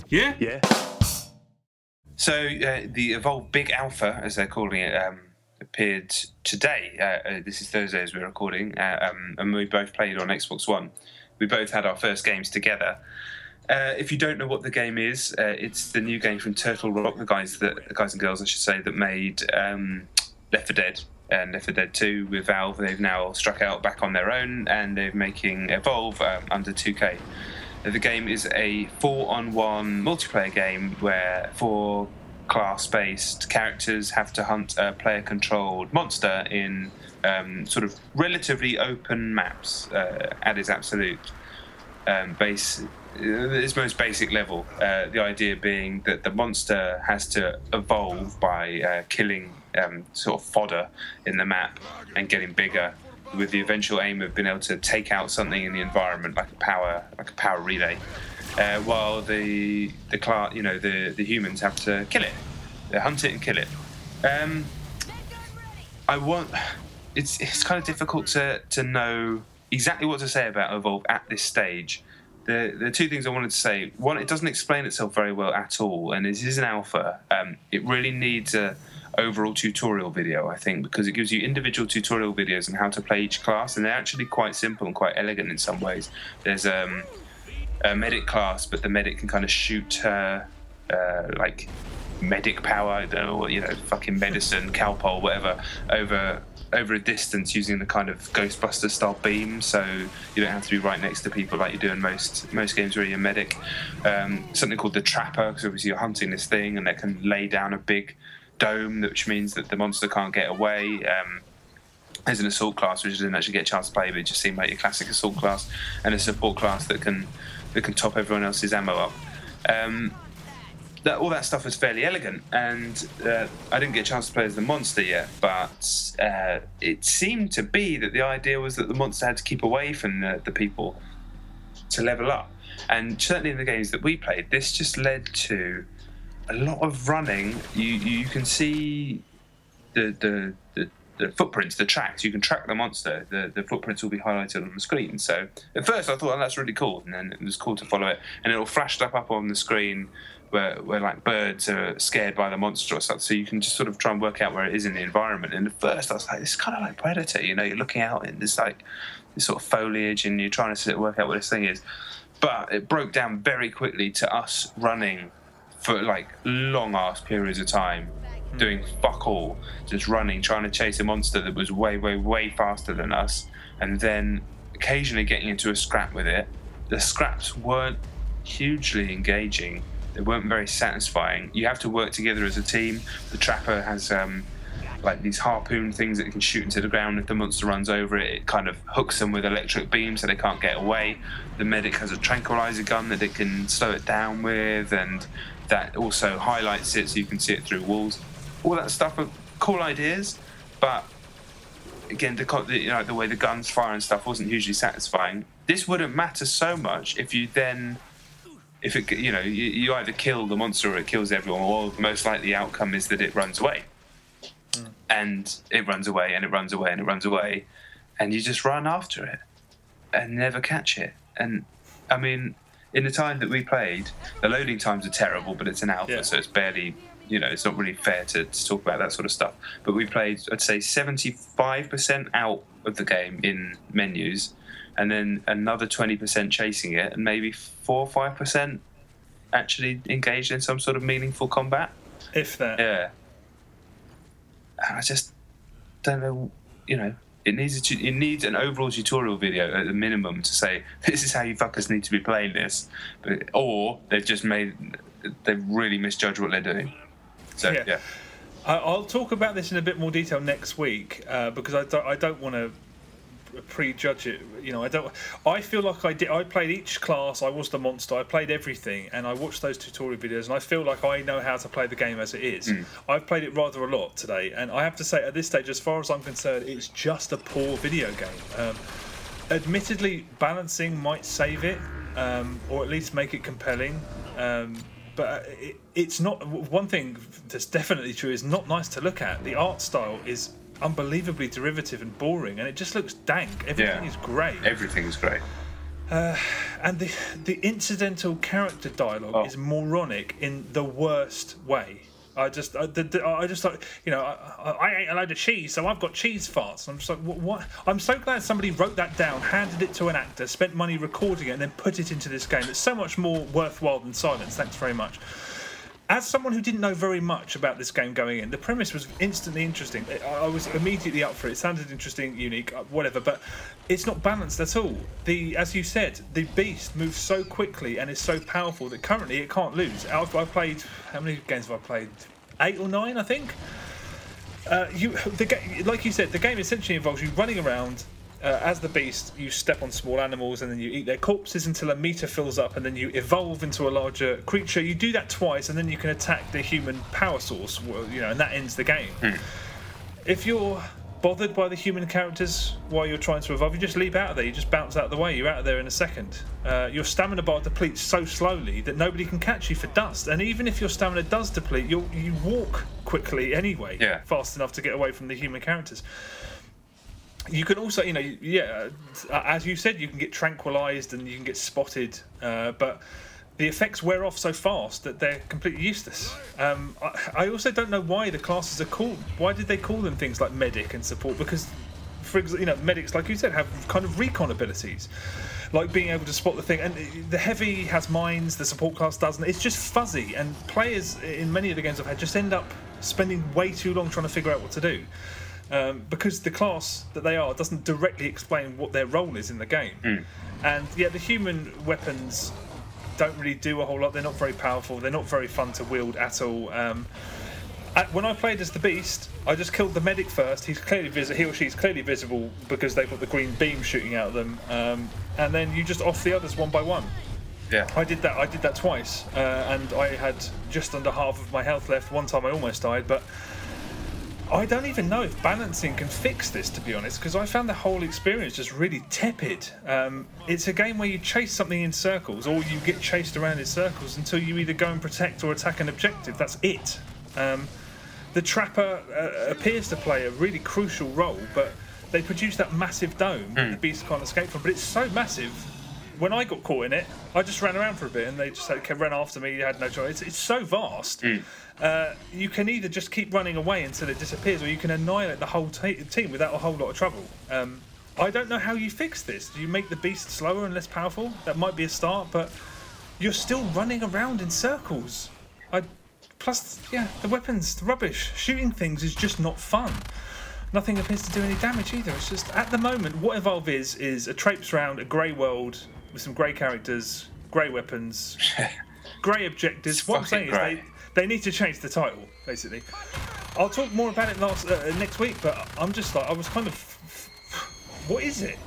Yeah? Yeah. So the Evolve Big Alpha, as they're calling it, appeared today. This is Thursday as we're recording, and we both played on Xbox One. We both had our first games together. If you don't know what the game is, it's the new game from Turtle Rock, the guys and girls, I should say, that made Left 4 Dead and Left 4 Dead 2 with Valve. They've now struck out back on their own, and they're making Evolve under 2K. The game is a 4-on-1 multiplayer game where 4 class-based characters have to hunt a player-controlled monster in sort of relatively open maps at its absolute its most basic level. The idea being that the monster has to evolve by killing sort of fodder in the map and getting bigger, with the eventual aim of being able to take out something in the environment, like a power relay, while the humans have to kill it. They hunt it and kill it. It's kind of difficult to know exactly what to say about Evolve at this stage. The two things I wanted to say: one, it doesn't explain itself very well at all, and this is an alpha. It really needs a overall tutorial video, I think, because it gives you individual tutorial videos on how to play each class, and they're actually quite simple and quite elegant in some ways. There's a medic class, but the medic can kind of shoot like medic power, or fucking medicine, calpol, whatever, over a distance using the kind of Ghostbuster style beam, so you don't have to be right next to people like you do in most games where you're a medic. Something called the Trapper, because obviously you're hunting this thing, and they can lay down a big dome, which means that the monster can't get away. There's an assault class, which I didn't actually get a chance to play, but it just seemed like your classic assault class, and a support class that can top everyone else's ammo up. All that stuff was fairly elegant, and I didn't get a chance to play as the monster yet, but it seemed to be that the idea was that the monster had to keep away from the people to level up. And certainly in the games that we played, this just led to a lot of running. You can see the footprints, the tracks. You can track the monster. The footprints will be highlighted on the screen. So at first I thought, oh, that's really cool, and then it was cool to follow it, and it'll flash up on the screen where like birds are scared by the monster or something. So you can just sort of try and work out where it is in the environment. And at first I was like, it's kind of like Predator. You're looking out in this sort of foliage, and you're trying to sort of work out what this thing is. But it broke down very quickly to us running for like long ass periods of time, doing fuck all, just running, trying to chase a monster that was way, way, way faster than us, and then occasionally getting into a scrap with it. The scraps weren't hugely engaging. They weren't very satisfying. You have to work together as a team. The Trapper has like these harpoon things that it can shoot into the ground. If the monster runs over it, it kind of hooks them with electric beams so they can't get away. The medic has a tranquilizer gun that it can slow it down with, and that also highlights it so you can see it through walls. All that stuff are cool ideas, but again, the way the guns fire and stuff wasn't hugely satisfying. This wouldn't matter so much if you either kill the monster or it kills everyone, or most likely the outcome is that it runs away. And it runs away, and it runs away, and it runs away, and you just run after it and never catch it. And I mean, in the time that we played, the loading times are terrible, but it's an alpha, so it's barely, it's not really fair to talk about that sort of stuff. But we played, I'd say, 75% out of the game in menus, and then another 20% chasing it, and maybe 4 or 5% actually engaged in some sort of meaningful combat. If that. Yeah. And I just don't know, it needs an overall tutorial video at the minimum to say, this is how you fuckers need to be playing this. Or they've really misjudged what they're doing. So, yeah. I'll talk about this in a bit more detail next week, because I don't want to prejudge it. I feel like I played each class. I was the monster. I played everything, and I watched those tutorial videos, and I feel like I know how to play the game as it is. I've played it rather a lot today, and I have to say, at this stage, as far as I'm concerned, it's just a poor video game. Admittedly, balancing might save it, or at least make it compelling. But it's not. One thing that's definitely true is not nice to look at. The art style is unbelievably derivative and boring, and it just looks dank. Everything is great. Everything is great. And the incidental character dialogue is moronic in the worst way. I just like, you know, I ate a load of cheese, so I've got cheese farts. I'm just like, what? I'm so glad somebody wrote that down, handed it to an actor, spent money recording it, and then put it into this game. It's so much more worthwhile than silence. Thanks very much. As someone who didn't know very much about this game going in, the premise was instantly interesting. I was immediately up for it. It sounded interesting, unique, whatever, but it's not balanced at all. As you said, the beast moves so quickly and is so powerful that currently it can't lose. I've played, how many games have I played? 8 or 9, I think. Like you said, the game essentially involves you running around. As the beast, you step on small animals and then you eat their corpses until a meter fills up, and then you evolve into a larger creature. You do that twice, and then you can attack the human power source, you know, and that ends the game. If you're bothered by the human characters while you're trying to evolve, you just leap out of there. You just bounce out of the way. You're out of there in a second. Your stamina bar depletes so slowly that nobody can catch you for dust. And even if your stamina does deplete, you walk quickly anyway, fast enough to get away from the human characters. You can also, you know, as you said, you can get tranquilized and you can get spotted, but the effects wear off so fast that they're completely useless. I also don't know why the classes are called. Why did they call them things like medic and support? Because, for example, you know, medics, like you said, have kind of recon abilities, like being able to spot the thing. And the heavy has mines, the support class doesn't. It's just fuzzy, and players in many of the games I've had just end up spending way too long trying to figure out what to do. Because the class that they are doesn't directly explain what their role is in the game. And yeah, the human weapons don't really do a whole lot. They're not very powerful. They're not very fun to wield at all. When I played as the beast, I just killed the medic first. He or she's clearly visible because they've got the green beam shooting out of them. And then you just off the others one by one. Yeah. I did that twice, and I had just under half of my health left. One time I almost died, but I don't even know if balancing can fix this, to be honest, because I found the whole experience just really tepid. It's a game where you chase something in circles, or you get chased around in circles until you either go and protect or attack an objective. That's it. The Trapper appears to play a really crucial role, but they produce that massive dome that the beast can't escape from. But it's so massive. When I got caught in it, I just ran around for a bit, and they just ran after me. You had no choice. It's so vast. You can either just keep running away until it disappears, or you can annihilate the whole team without a whole lot of trouble. I don't know how you fix this. Do you make the beast slower and less powerful? That might be a start, but you're still running around in circles. Plus, yeah, the weapons, the rubbish. Shooting things is just not fun. Nothing appears to do any damage either. It's just, at the moment, what Evolve is a traipse round a grey world with some grey characters, grey weapons, grey objectives. What I'm saying is they need to change the title, basically. I'll talk more about it next week, but I'm just like, I was kind of, what is it?